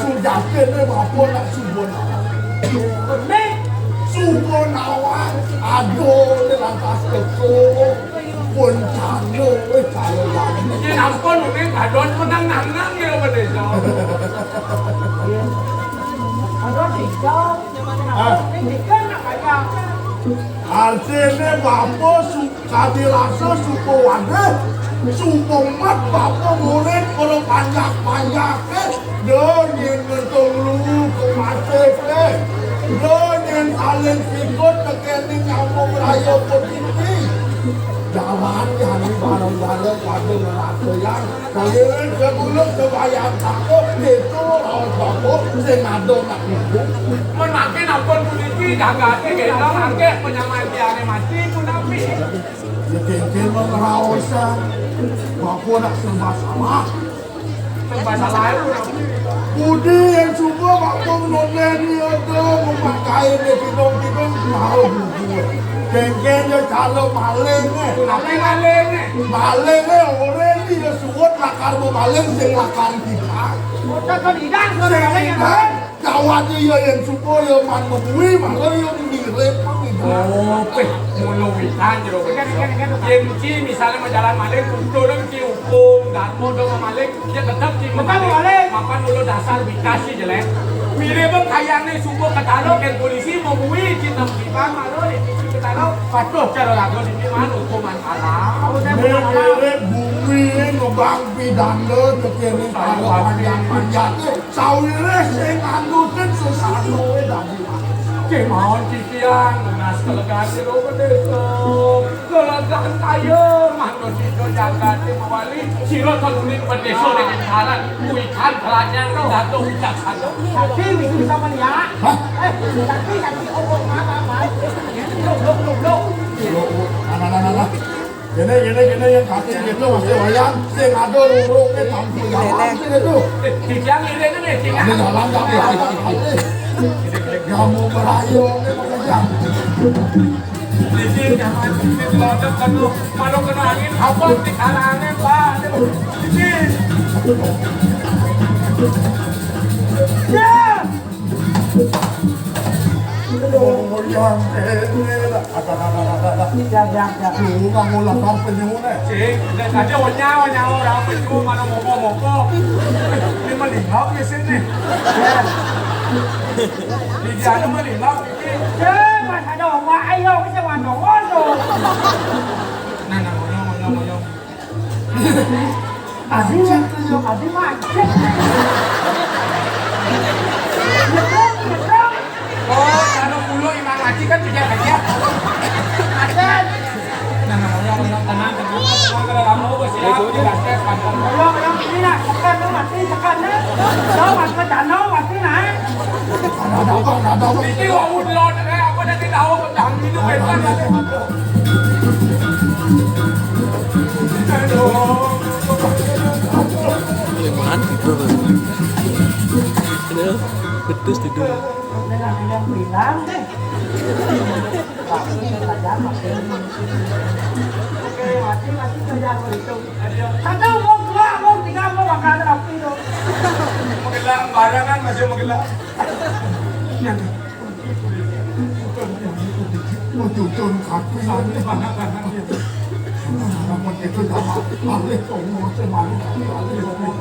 Speaker 6: Sudah kena apa nak subon.
Speaker 5: Nih.
Speaker 6: Subon awak. Aduh, ini lantas ketua. Pun cano, cara jani.
Speaker 4: Ini ampun Nunden dados menang-nang di Indonesia
Speaker 5: Ada tinggal. Ini kan nak bayar.
Speaker 6: Artinya bapak suka dirasa suku wadah, suku mat bapak murid kalau panjang-panjangnya, dengan ngentung lu ke mati, dengan saling sikut kekening ngomong raya petiti. Jalan yang barang-barang pada neraka yang kalian sebelum kebayang takut itu lawan bapak sing ada nak hidup.
Speaker 4: Makin ampun puniki gagate gendong angke penyamatiane mati pun api
Speaker 6: Mungkin mengerausa bapak nak serba salah.
Speaker 4: Serba salah pun api
Speaker 6: Budi yang cuba bapak menolak dia tu memakai dia hidung-hidung tahu buku. Kengkengnya kalau maling
Speaker 4: pun api maling
Speaker 6: maling orang dia suat lakar maling sing lakar kita.
Speaker 5: Kita kan hidang kalau
Speaker 6: Sing
Speaker 5: lain
Speaker 6: kan kawan dia yang cuba yang manui malah yang mirip
Speaker 4: Oh, mulu witan jero Yenci misalnya menjalan maling turun ki hukum darmo dong maling dia tetap ki maling makan mulu dasar dikasih jelek mirip kayane subuh ketalo ken polisi mau mui cinta pipan malu di ketalo patuh cara lagu di mana hukuman alam
Speaker 6: mirip bumi ngebang pidana kekene kalau panjang-panjangnya sawire sing andutin sesano dari
Speaker 4: Kemauan kikian, nas kelegaan di rumah desa Kelegaan kaya, manus itu jaga di mawali Siro telunin berdeso dengan haran Kuikan pelanyang, dato bijaksana
Speaker 5: Tapi bisa melihat. Tapi omong apa? Loh.
Speaker 6: Nah. Gini yang kaki gitu masih wayang, sing ada rurungnya tampil jalan sini tuh.
Speaker 4: Kikian ini nih, kikian
Speaker 6: Ini jalan tak berani. Kamu merayong ini mengejar.
Speaker 4: di sini jangan di lodok kanu malu kena angin hapon di kalangan pak di sini
Speaker 5: Ya.
Speaker 6: Oh yang ini lah. Ada. Dulu kamu lapar penyunya.
Speaker 4: cing ada wanya orang itu mana moko ini melingap di sini di jalan melingap ini
Speaker 5: Ya, mas ada omah.
Speaker 2: yo bisa ngono.
Speaker 4: Nah, ngoyong.
Speaker 2: Adi macet.
Speaker 4: Oh, kalau pulo imam ngaji kan bisa aja.
Speaker 2: Macet.
Speaker 4: Nah, ngoyong, tenang, kalau kamu bersiap, digasnya panjang.
Speaker 2: Yo ini nak tekan mati tekan. Đó mặt cái trận đó mặt cái này.
Speaker 4: Ini kok udah apa dari tahu jangan itu benar.
Speaker 1: Leman tidur. Ini betul tidur.
Speaker 2: Đây là yang bilang deh. Oke, mati kerja itu. Satu mau dua, mau tiga, mau makan apa itu.
Speaker 4: Menggelar barangan masih menggelar.
Speaker 6: Tuntun kaki sana mana gitu. Namun itu dapat balik umur semalu balik umur.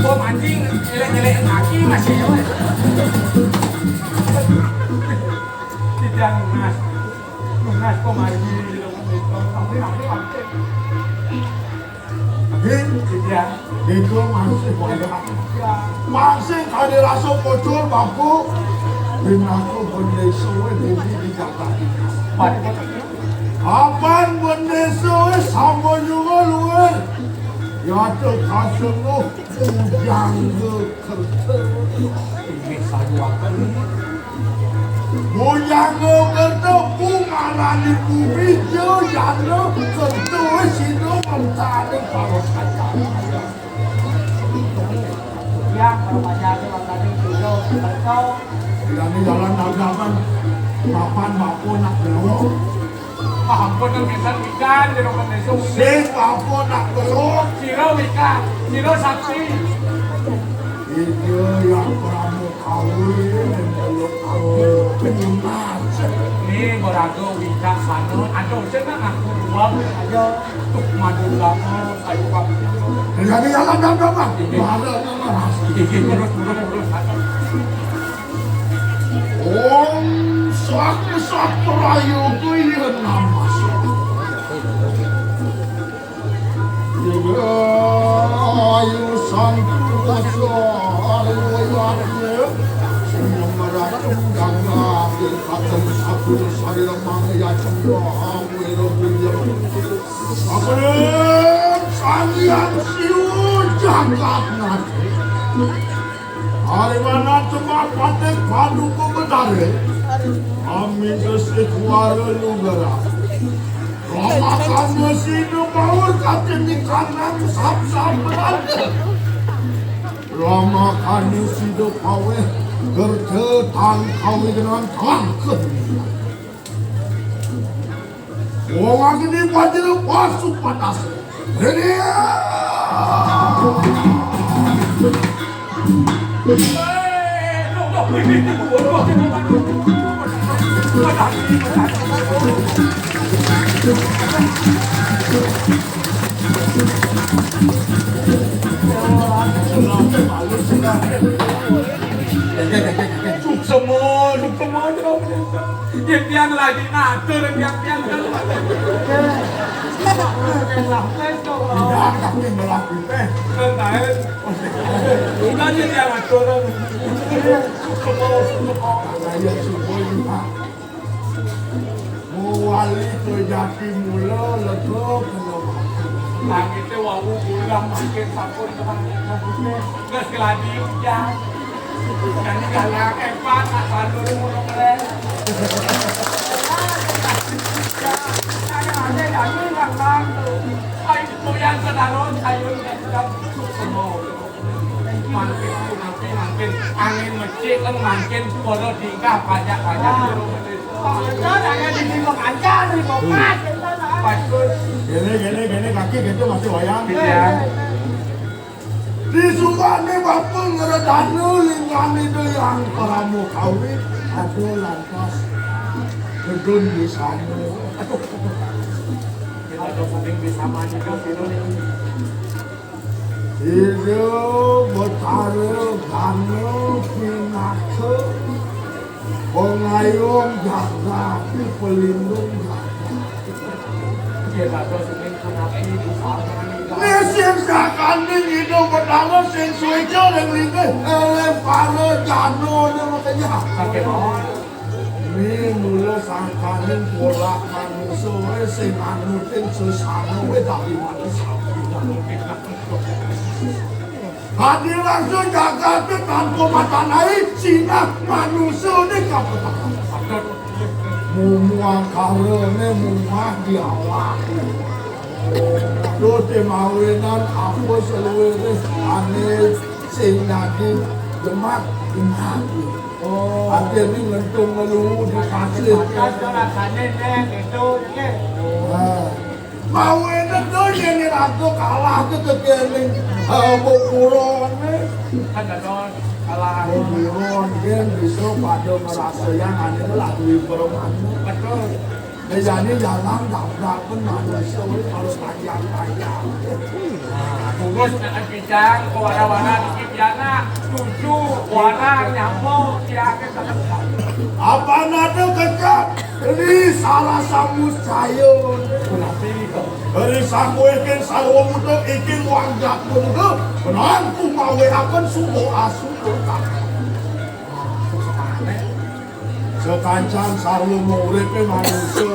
Speaker 4: Gua mancing nyelek kaki masih ya. Tidak lunas kok mandi.
Speaker 6: Tidak, itu masih banyak. Masih ada rasa bocor baku. Binaku benda suwe jadi dikatakan. Apaan benda suwe sama juga luar. Ya tu kasih lu ujang ke kerja.
Speaker 4: Ini saya akan
Speaker 6: Bujang ke kerja bungalan di bumi jangan kerja sini mencari kalau saja.
Speaker 2: Ya, kalau banyak itu makan itu kalau
Speaker 6: Jadi jalan dagangan kapan bapu nak belok.
Speaker 4: ampun yang bisa ikan di rumah desa.
Speaker 6: Sing bapu nak belok.
Speaker 4: Ciro ikan, ciro saksi.
Speaker 6: Itu yang pramu kawin belok penyumat.
Speaker 4: Ini borago wika sano, aduh senang aku uang aja untuk madu lama kayu kamu.
Speaker 6: Jadi jalan dagangan. Ada ngeras.
Speaker 4: Terus.
Speaker 6: Om suatu rayu ku ini nama Tiga ayu santu dasar wayatnya Semua meracun gangga Bilkatan satu sari lemang ya cembang Wero buyam Akhirnya sangyan siu jagat nanti Hari mana cuma patek padu ko bedare, amin desi kuara lugara. Rama kamu sini bawur katen di kanan sap berada. Rama kamu sini pawe kerja tang kawe dengan tangken. Wong ini wajib masuk panas. Jadi.
Speaker 4: Suk semua Yang lagi ngatur, yang
Speaker 6: Tidak kami melakukan.
Speaker 4: Udah jadi yang ngatur.
Speaker 6: Saya subuh pak. Muwali terjadi mula lekuk
Speaker 4: Langitnya wawu ulang makin sampun Nggak seladi hujan. Jadi galak empat, satu mulai keren. Ada yang nggak Ayo yang sedaron sayur dan semua. Makin angin masjid kan makin bodoh tingkah pajak
Speaker 2: ada di sini mengajar di kopat.
Speaker 6: Gini kaki gitu masih wayang.
Speaker 4: Iya.
Speaker 6: Di sukane bapak ngeredanu lingkungan itu yang pramu kawin ada lantas gedun di sana.
Speaker 4: atau sering bisa maju ke sini.
Speaker 6: Hidup betara gana pinaka pengayom jaga di pelindung jaga.
Speaker 4: Dia atau sering kenapa ini bisa
Speaker 6: Mesin sakanding hidup betara sing suejo yang lingkeh para jano ni makanya.
Speaker 4: Kakek mohon.
Speaker 6: Ni mula sakanding pola manusia sing anutin sesama dari manusia. Hadir langsung jaga tanpa mata naik sinak manusia ni kapal. Mumuang karene mumah diawak. Dote mawinan apa seluruh ane sing nadi gemak gemak. Hadir ni ngentung ngeluh di pasir.
Speaker 5: Rasanya itu
Speaker 6: Mawinan tu yang ni ratu kalah ke kekeling bukuron ni.
Speaker 4: Ada don kalah.
Speaker 6: Bukuron kan bisa pada merasa yang ane lagu perumahan.
Speaker 4: Betul.
Speaker 6: Jadi jalan tak pun manusia kalau panjang-panjang.
Speaker 4: Bungkus dengan pisang, warna-warna dikit jana, cucu, warna nyamuk, tiangnya tetap.
Speaker 6: Apa nado kecap? Ini salah samus saya. Dari saku ikin sarwa muda ikin wangjak muda. Penantu mawe akan suku asuku tak. Sekancang sarwa muridnya manusia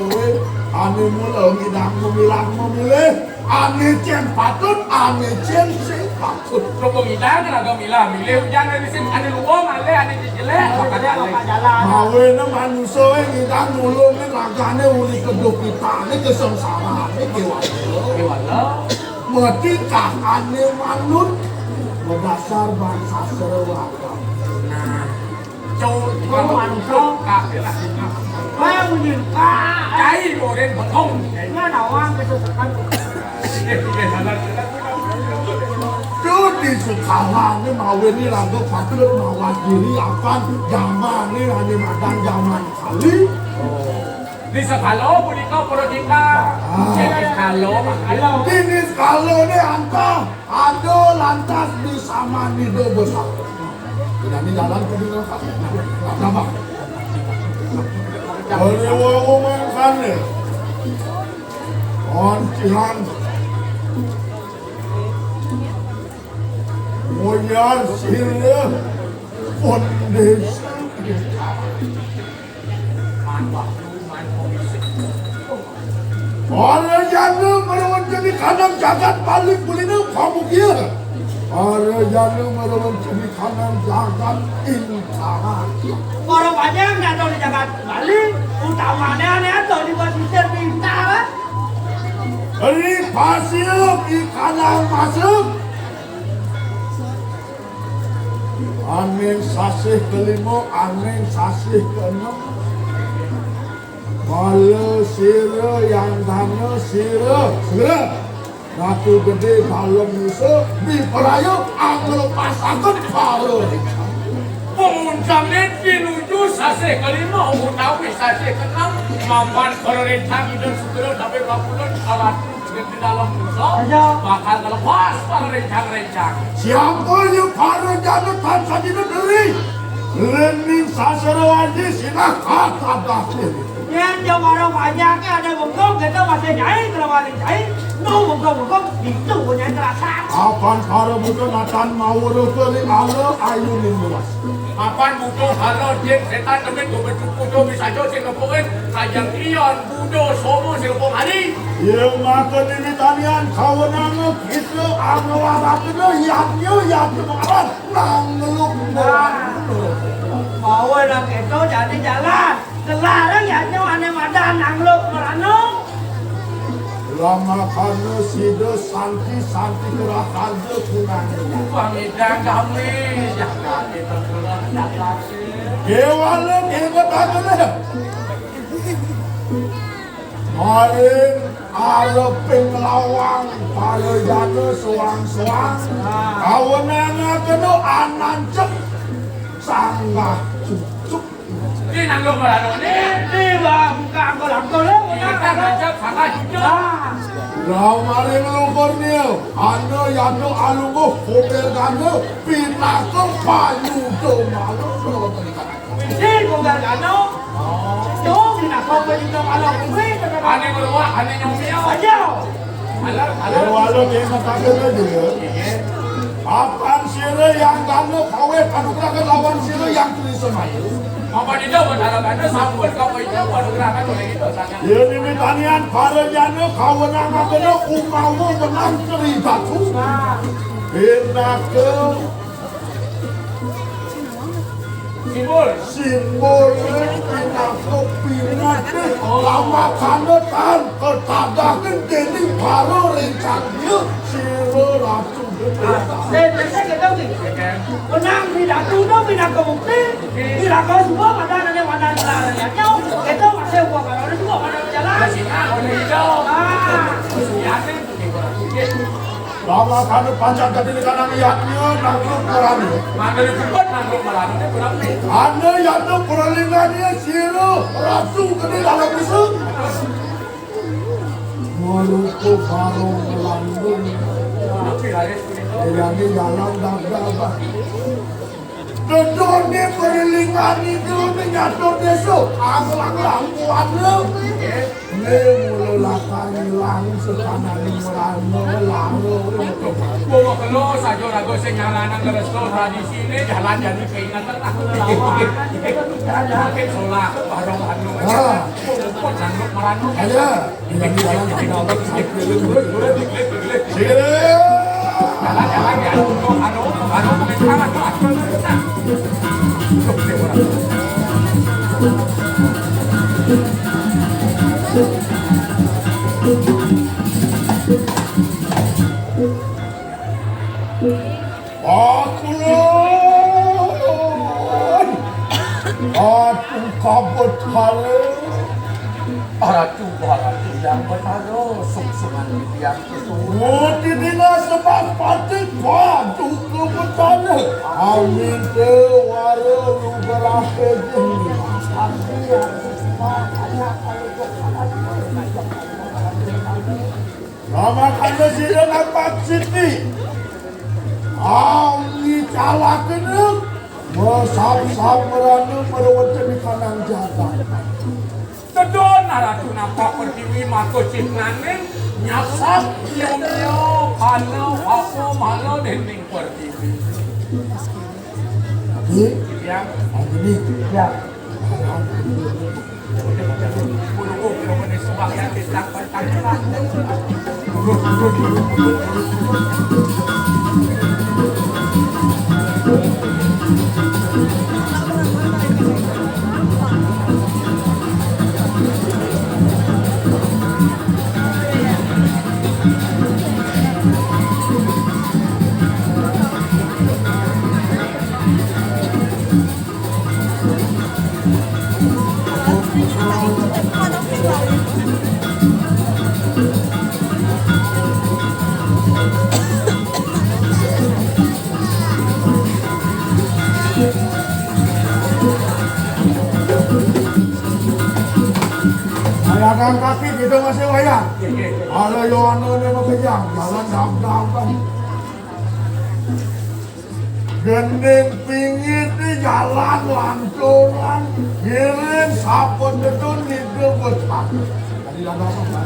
Speaker 6: ane mula ngidang memilih ane cen patut ane cen sing patut.
Speaker 4: Kalau kita kan agak milih jangan di sini ada luang, ada jelek, makanya jalan.
Speaker 6: Mawe manusia ngidang nulung lagane uli keduk kita ini kesengsaraan ini
Speaker 4: Gimana?
Speaker 6: Metikah ane manut berdasar bangsa serwaka.
Speaker 4: Châu kalau manusia kakek lah.
Speaker 5: Wah, nhìn ta.
Speaker 4: Cái đồ đen phổ thông.
Speaker 5: Nó nào ăn cái sự thật.
Speaker 6: Jadi sekarang ini mawe ini lagu patut mewakili akan zaman ini hanya madan zaman kali.
Speaker 4: Di sekalo punika politika. Jadi sekalo makalo.
Speaker 6: Ini kalau ini angka ada lantas bisa mandi do besar. Ini jalan ke dina kak. Nama. Hari wangu makan ni. Ontihan. Moyar sirnya fondasi. Orang jangan merawat jadi kanan jagat balik kuliner kamu kia. Orang jangan merawat jadi kanan jagat incaran.
Speaker 5: Orang banyak yang tahu di Jakarta balik, utamanya ada di pesisir bintang.
Speaker 6: Ini pasir ikan masuk. Angin sasih kelima, angin sasih keenam. Malu sira yang dana sira. Ratu gede dalam musuh di perayu anglo pasangan baru.
Speaker 4: Puncak pinuju sase kelima, utawi sase keenam, mampan kororentang hidup segera sampai 40 alat di dalam musuh, bakal terlepas para rencang-rencang.
Speaker 6: Siapa yang para jangan tanpa diberi? Lening sasarawaji sinak kata dahulu.
Speaker 5: Yang jauh orang banyak ada bengkok, kita masih nyai, terlalu nyai. No bengkok, itu punya terasa.
Speaker 6: Apan para bukan natan mau rukun Allah ayu luas.
Speaker 4: Apan butuh halo dia setan demi butuh bisa jauh sing ngepungin kajang ion budo somo sing ngepung hari.
Speaker 6: Yang makan ini tanian kawan kita angwaratnya yang mengawan nangeluk.
Speaker 5: Mau orang itu jadi jalan. Kelar ya aneh madan nangluk meranung.
Speaker 6: Lama karena sida santi gerakan kurang.
Speaker 4: Pangidang kami jangan kita keluar jalan.
Speaker 6: Kewala hebat agak. Maring areping lawang para jana suang-suang. Kawanana kena anancep sanggah cucuk.
Speaker 4: Ini nanggung malah
Speaker 5: Ini bang, buka angkol angkol lah.
Speaker 4: Ini kan aja salah juga.
Speaker 6: Ramari melungkurnya, anda yang alunggu hotel kanda pinaka payu malu
Speaker 5: Ini konggar kano. Itu kita kau berjuang malam ini.
Speaker 4: Aneh keluar, aneh nyomil.
Speaker 5: Aja.
Speaker 6: Walau dia katakan juga, apaan sih yang kanda kawe padukrakan lawan sih yang tulis semayu.
Speaker 4: Apa di dalam ada sambut kau itu baru gerakan oleh itu sangat.
Speaker 6: Ini mitanian para jana kawan anak kena umamu menang cerita tu. Pinaka simbol pinaka pinaka lama kandetan ketadakan jadi baru rencangnya siro ratu.
Speaker 5: Saya kata ni, menang tidak tuna tidak kebukti, tidak kau semua pada ada yang mana jalan yang jauh, itu masih buat kalau ada semua pada jalan.
Speaker 4: Oleh itu.
Speaker 6: Lama kanu panjang tadi kanan yaknya nanggung kurang.
Speaker 4: Mana disebut nanggung malah ini kurang nih.
Speaker 6: Anda yang tu perlingannya siro ratu kini dalam besar. Maluku baru melambung. Yang ini jalan dah. Kedone perlingan itu menyatu desa. Anglang kuatnya. Mula lakani lang sekanan merano.
Speaker 4: Bawa kalau saja ragu senyalan ang resto tradisi ini jalan jadi keingatan aku lawan. Jalan solah barong anu. Nanggung merano.
Speaker 6: Ada. Ini jalan tinggal Sire.
Speaker 4: Jalan ya. Anu mencarat aku.
Speaker 6: Aku kabut kali.
Speaker 4: Ratu yang bertaro sungsungan yang itu.
Speaker 6: Muti dina sebab pati batu kebetulan. Amin ke wara lu berake jeni. Nama kanda sila nampak siti. Amin cala kena. Mesap-sap merana merawatan di kanan jaga.
Speaker 4: Sedon ratu nampak pertiwi mako cipnanen nyasak nyomyo panau apa malo dinding pertiwi. Yang
Speaker 6: Ini
Speaker 5: Ya.
Speaker 4: bulu belum ada sembahyang di belakang tangan.
Speaker 6: Ayahkan kaki kita masih wayang. Ada Yohana ni makejang, jalan dam-dam. Gending pingit ni jalan lanturan, giring sapun dedun ni gebetan. Tadi ada apa?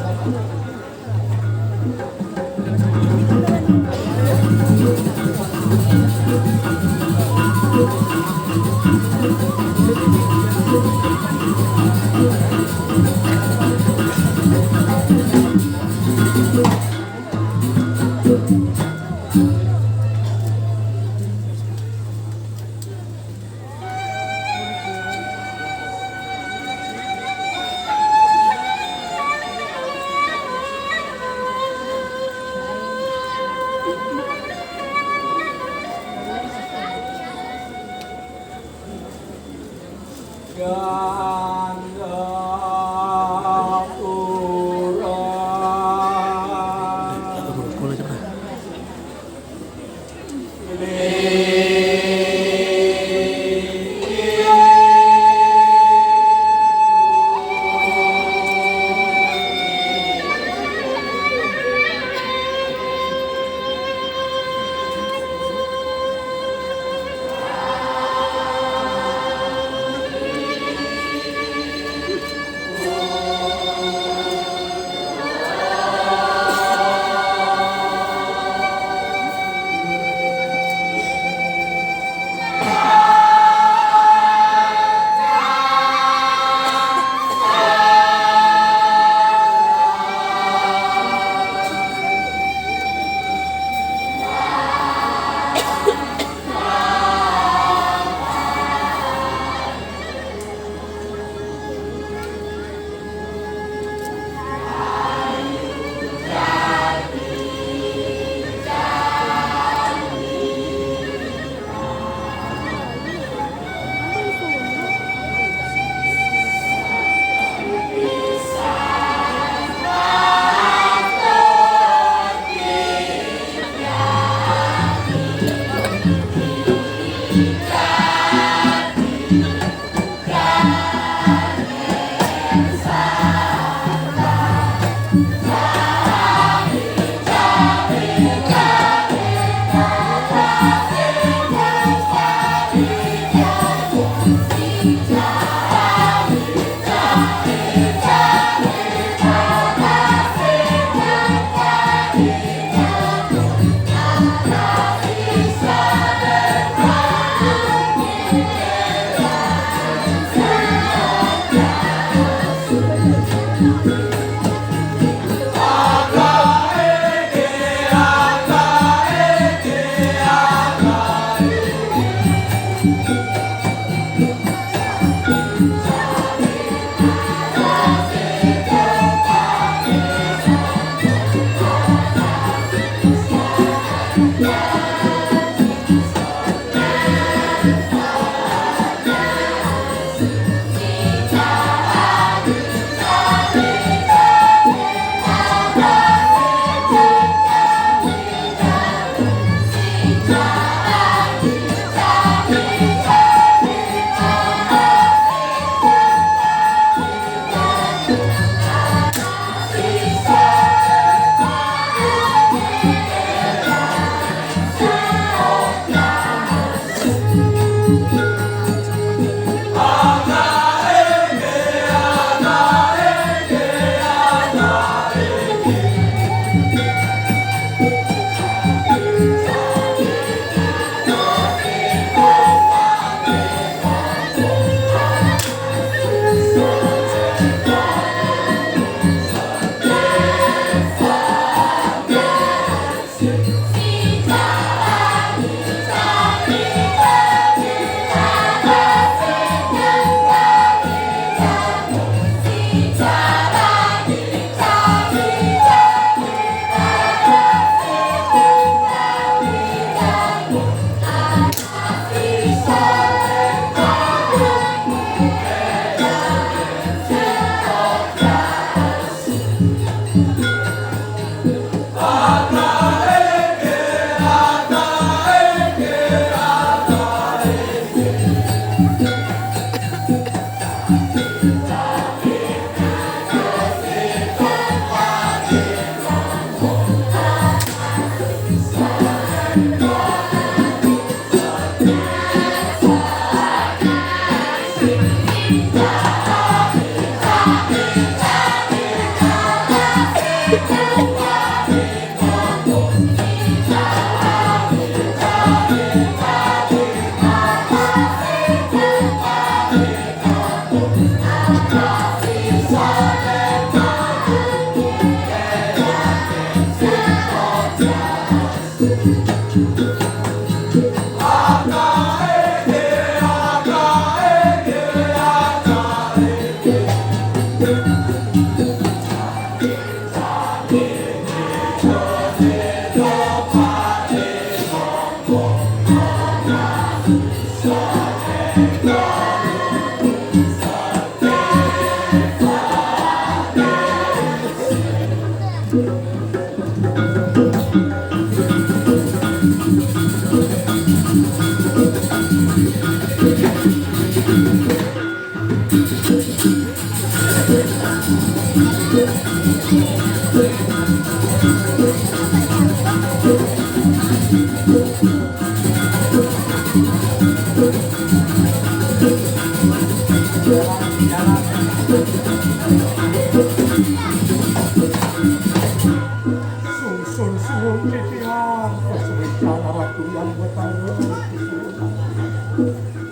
Speaker 2: Sun titian kesulitan ratu yang bertanggung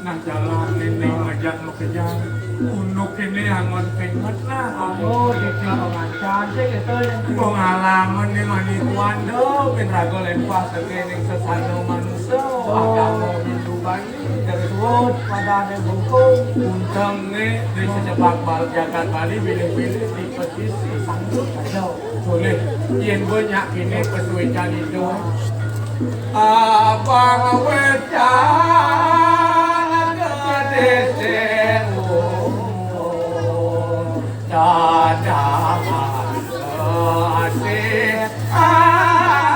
Speaker 2: nah jalan ini ngajak lo kejang unuk ini angon penget lah di pengacan sih gitu pengalaman nih manituan do penrago lepas sekening sesano manusia agama hidupan dari suut pada yang bungkung untang nih di sejebak bal jagat Bali pilih-pilih di petisi sanggup aja boleh yen banyak ini pesuican itu abang wecan kedese dadakan asik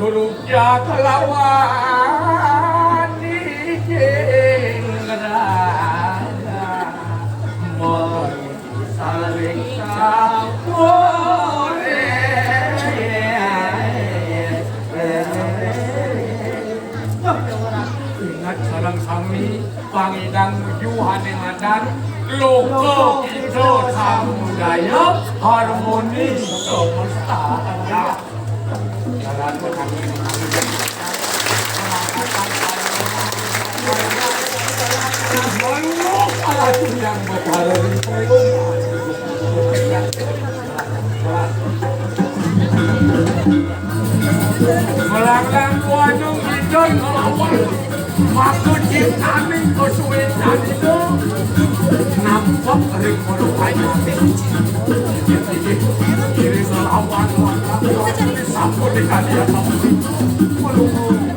Speaker 2: surupnya kelawan di jenggerada saling sampure ingat sarang sami pangidang yuhan yang adan loko itu samudaya harmoni semesta jalan kami yang berkarir melanglang kuanung hidup melawan makut ciptaning kesulitan itu nampak ring melukai kiri melawan sapu di kalian melukung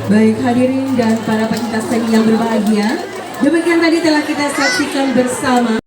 Speaker 7: Baik hadirin dan para pecinta seni yang berbahagia, demikian tadi telah kita saksikan bersama.